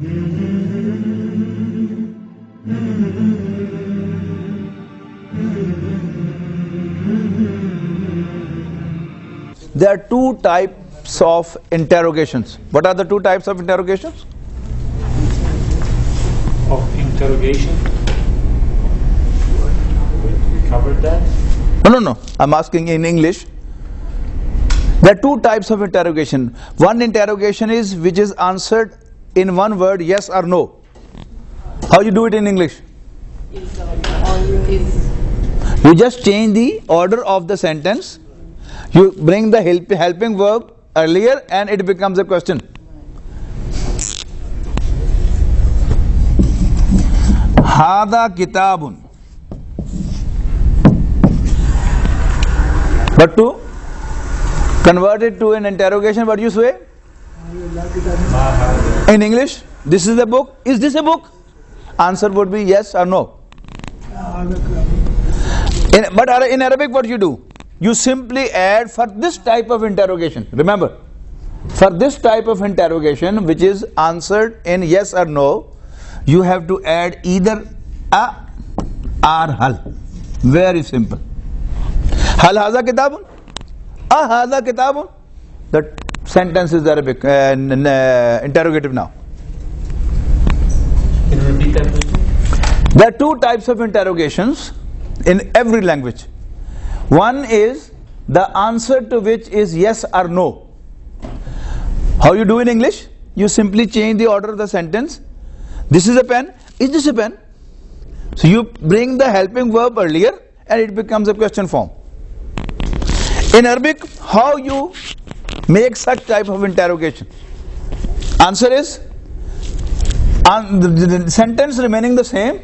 There are two types of interrogations. What are the two types of interrogations? Of interrogation. We covered that. No. I'm asking in English. There are two types of interrogation. One interrogation is which is answered in one word, yes or no. How you do it in English? You just change the order of the sentence. You bring the helping verb earlier and it becomes a question. Hada kitabun. But to convert it to an interrogation, what do you say? In English, this is a book. Is this a book? Answer would be yes or no. But in Arabic, what you do? You simply add for this type of interrogation. Remember, for this type of interrogation, which is answered in yes or no, you have to add either a or hal. Very simple. Hal haza kitabun? A haza kitabun? The sentence is Arabic, interrogative now. Can you repeat that, please? There are two types of interrogations in every language. One is the answer to which is yes or no. How you do in English? You simply change the order of the sentence. This is a pen. Is this a pen? So you bring the helping verb earlier and it becomes a question form. In Arabic, how you make such type of interrogation? Answer is, the sentence remaining the same,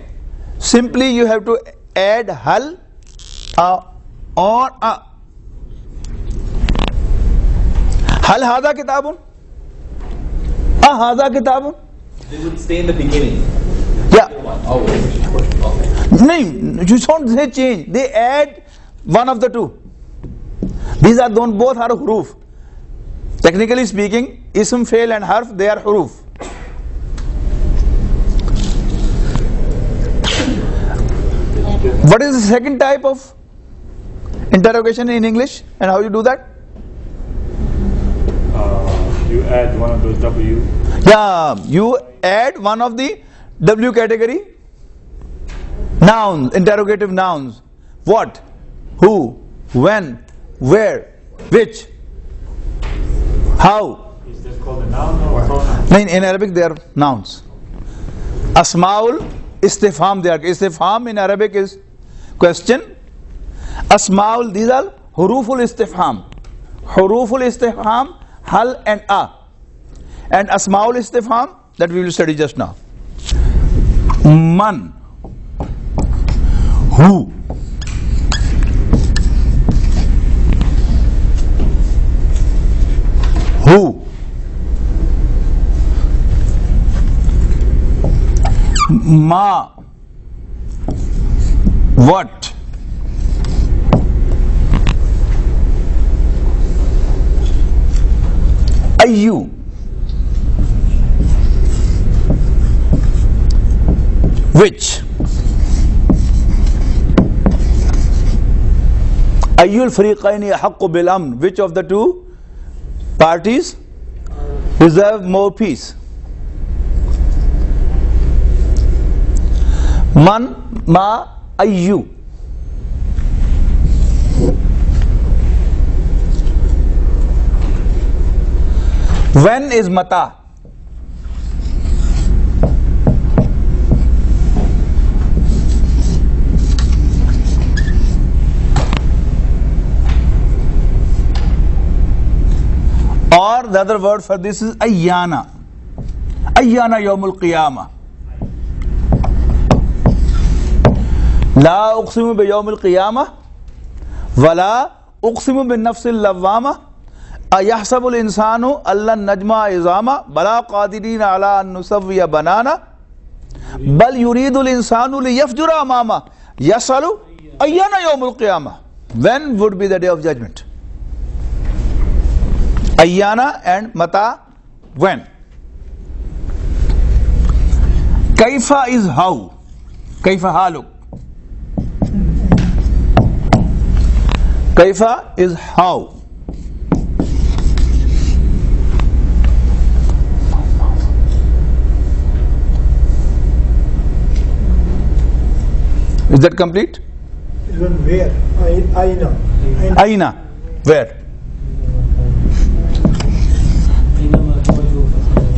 simply you have to add hal or a. Hal hada kitabun? A hada kitabun? They would stay in the beginning. Yeah. Oh, No, you don't say change. They add one of the two. These are both are huruf. Technically speaking, ism, fail and harf, they are huruf. What is the second type of interrogation in English and how you do that? You add one of those W. Yeah, you add one of the W category nouns, interrogative nouns. What, who, when, where, which, how. Is this called a noun or a pronoun? In Arabic they are nouns. Asmaul istifham, they are. Istifham in Arabic is question. Asmaul, these are huruful istifham. Huruful istifham, hal and a. And asmaul istifham, that we will study just now. Man, who, ma, what, ayyu, which, ayyul fariqaini ahaqqu bil amn, which of the two parties deserve more peace? Man, ma, ayyu. When is mata? Or the other word for this is ayyana. Ayyana yawmul qiyamah. La uqsimu bi yawmil qiyamah wala uqsimu bin nafsil lawwama ayahsabu al insanu allan najma izama bala qadirina ala an nusawwiya banana bal yuridu al insanu liyafjura amama yasalu ayyana yawmul qiyamah. When would be the day of judgment? Ayyana and mata, when. Kaifa is how. Kaifa haluk. Kaifa is how. Is that complete? Even where? Aina. Aina. Where?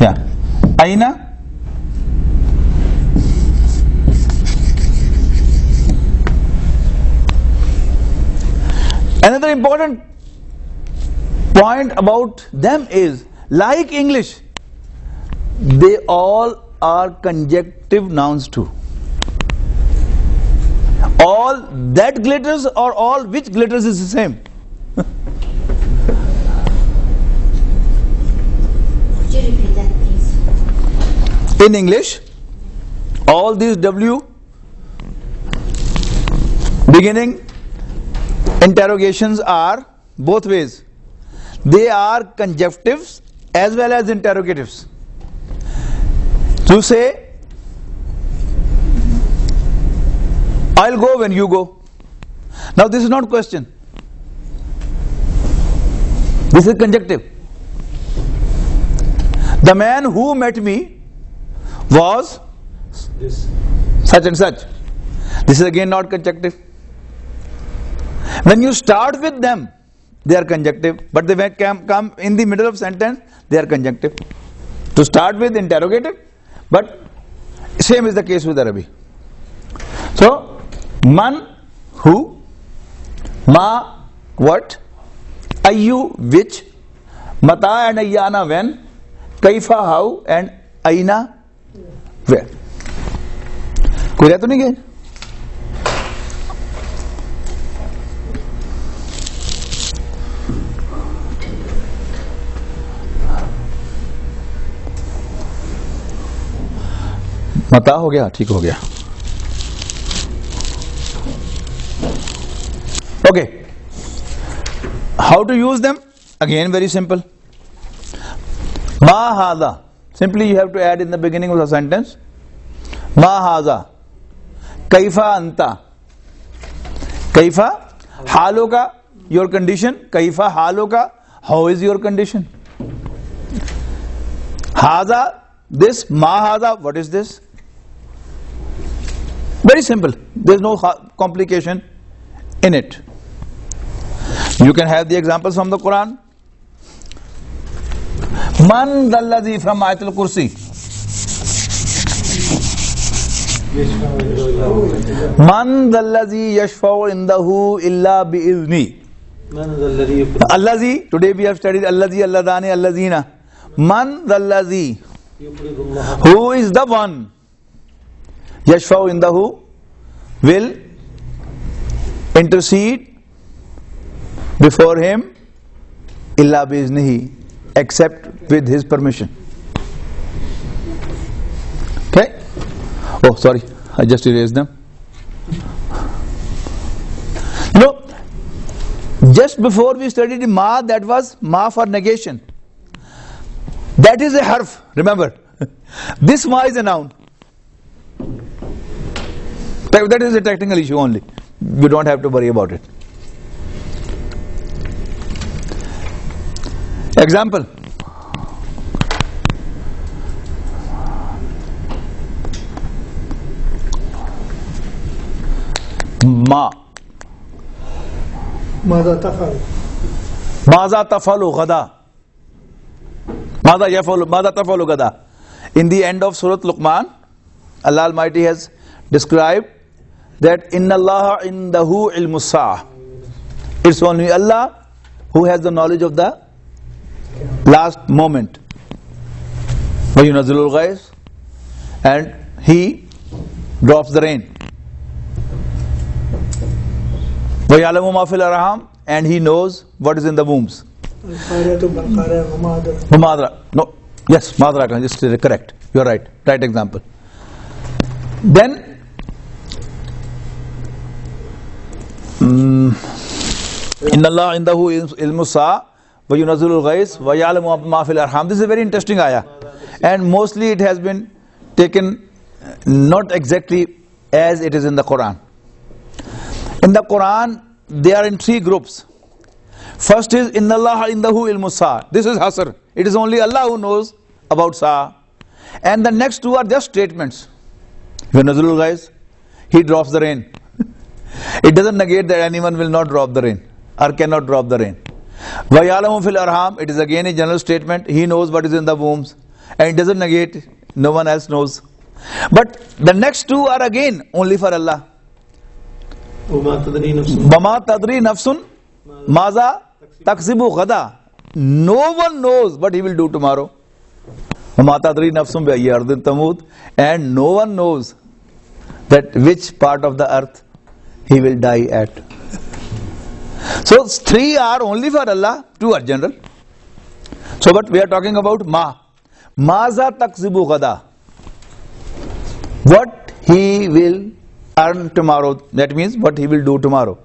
Yeah. Aina. Another important point about them is, like English, they all are conjunctive nouns too. All that glitters or all which glitters is the same. Could you repeat that, please? In English, all these W beginning interrogations are both ways. They are conjunctives as well as interrogatives. To say, I'll go when you go. Now this is not question. This is conjunctive. The man who met me was such and such. This is again not conjunctive. When you start with them, they are conjunctive, but they come in the middle of sentence, they are conjunctive. To start with, interrogative, but same is the case with Arabic. So, man, who, ma, what, ayyu, which, mata and ayyana, when, kaifa, how, and aina, where. कोई रह तो नहीं गए? मता हो गया, ठीक हो गया. Okay. How to use them? Again, very simple. Ma hadha. Simply you have to add in the beginning of the sentence. Ma hadha. Kaifa anta. Kaifa haluka, your condition. Kaifa haluka, how is your condition? Hadha, this. Ma hadha, what is this? Very simple. There is no complication in it. You can have the examples from the Quran. Man dalladhi, from Ayatul Kursi. Man dalladhi yashfa'u indahu illa bi'izni. Allazi, today we have studied Allazi, Alladani, Allazina. Man dalladhi, who is the one? Yashfa'u indahu, will intercede before him, illa bi'iznihi, except with his permission. Okay? Oh, sorry, I just erased them. You know, just before we studied ma, that was ma for negation. That is a harf, remember. This ma is a noun. That is a technical issue only. You don't have to worry about it. Example. Ma. ماذا تفعل؟ Maza tafalu gada. Maza tafalu gada. In the end of Surah Luqman, Allah Almighty has described that Inna Allah indahu ilmus sa'ah. It's only Allah who has the knowledge of the last moment. وَيُنَزِّلُ الْغَيْثَ, and He drops the rain. وَيَعْلَمُ مَا فِي الْأَرْحَامِ, and He knows what is in the wombs. Madra. No. Yes, Madra. Just correct. You are right. Right example. Then Inna Allah indahu ilmus sa'ah wa yunazzilul ghais wa ya'lamu ma fil arham. This is a very interesting ayah, and mostly it has been taken not exactly as it is in the Quran. In the Quran, they are in three groups. First is Inna Allah indahu ilmu sa. This is Hasr. It is only Allah who knows about sa. And the next two are just statements. When Nazrul guys, he drops the rain. It doesn't negate that anyone will not drop the rain or cannot drop the rain. Wa ya'lamu fil arham. It is again a general statement. He knows what is in the wombs. And it doesn't negate, no one else knows. But the next two are again only for Allah. وما تدري نفس Bama tadri nafsun maza taksibu ghada. No one knows what he will do tomorrow. Bama tadri nafsun bi ayyi ardin tamut. And no one knows that which part of the earth he will die at. So three are only for Allah, two are general. So but we are talking about Maza taksibu ghada. What he will earn tomorrow. That means what he will do tomorrow.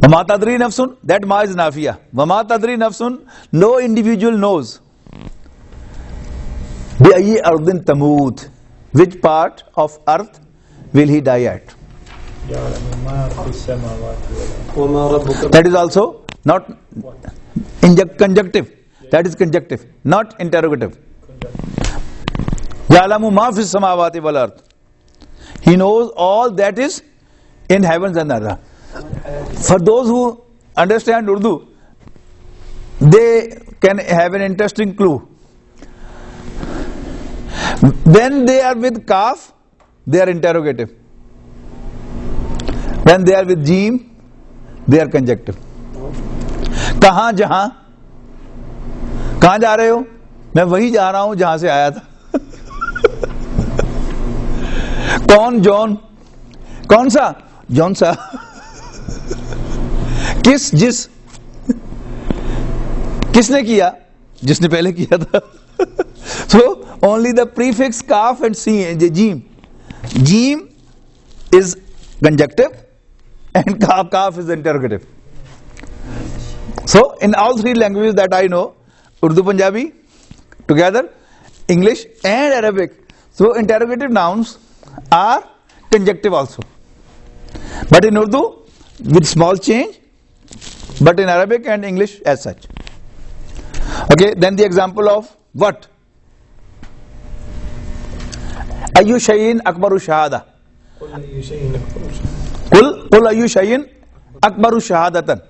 Wama tadri nafsun, that ma is nafiya. Wama tadri nafsun, no individual knows. Bi ayyi ardin tamut, which part of earth will he die at? وما ربك That is also not conjunctive. That is conjunctive, not interrogative. Ya'lamu ma fis samawati wal ard. He knows all that is in heavens and earth. For those who understand Urdu, they can have an interesting clue. When they are with kaf, they are interrogative. When they are with jeem, they are conjunctive. कहाँ जहाँ कहाँ जा रहे हो? मैं वही जा रहा हूं जहां से आया था. कौन जॉन? कौन सा? जॉन सा. किस जिस? किसने किया? जिसने पहले किया था. So only the prefix kaf and jeem. Jeem is conjunctive and kaf is interrogative. So in all three languages that I know, Urdu, Punjabi, together, English and Arabic. So interrogative nouns are conjunctive also. But in Urdu, with small change, but in Arabic and English as such. Okay, then the example of what? Ayyu shay'in akbaru shahada. Qul ayyu shay'in akbaru shahadatan.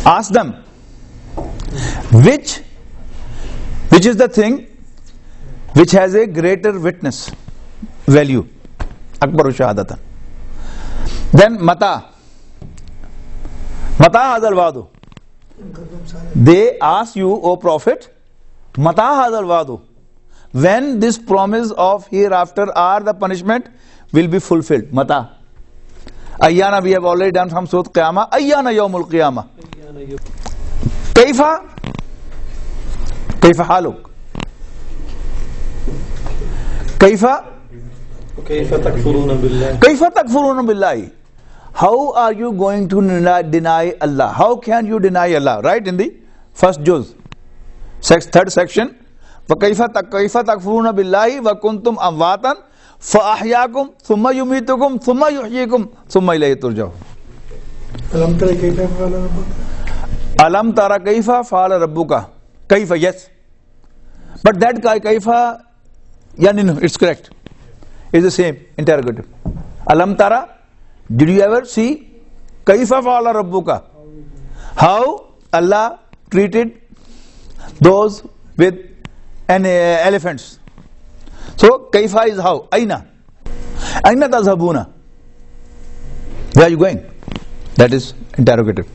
Ask them, which is the thing which has a greater witness value? Akbaru shahadatan. Then mata hadal wadu. They ask you, O Prophet, mata hadal wadu, when this promise of hereafter or the punishment will be fulfilled. Mata. Ayyana we have already done from Surah Qiyamah. Ayyana yawmul qiyamah. Kaifa haluk? Kaifa takfuruna billahi. How are you going to deny Allah? How can you deny Allah? Right in the first juz, third section. Kaifa takfuruna billahi wa kuntum amwatan fa ahyaakum thumma yumitukum thumma yuhyikum thumma ilayhi turja'un. Alam tara kaifa fa'ala rabbuka. Kaifa, yes. But that kaifa, no, it's correct. It's the same, interrogative. Alam tara, did you ever see? Kaifa fa'ala rabbuka. How Allah treated those with elephants. So, kaifa is how? Aina. Aina tazhabuna. Where are you going? That is interrogative.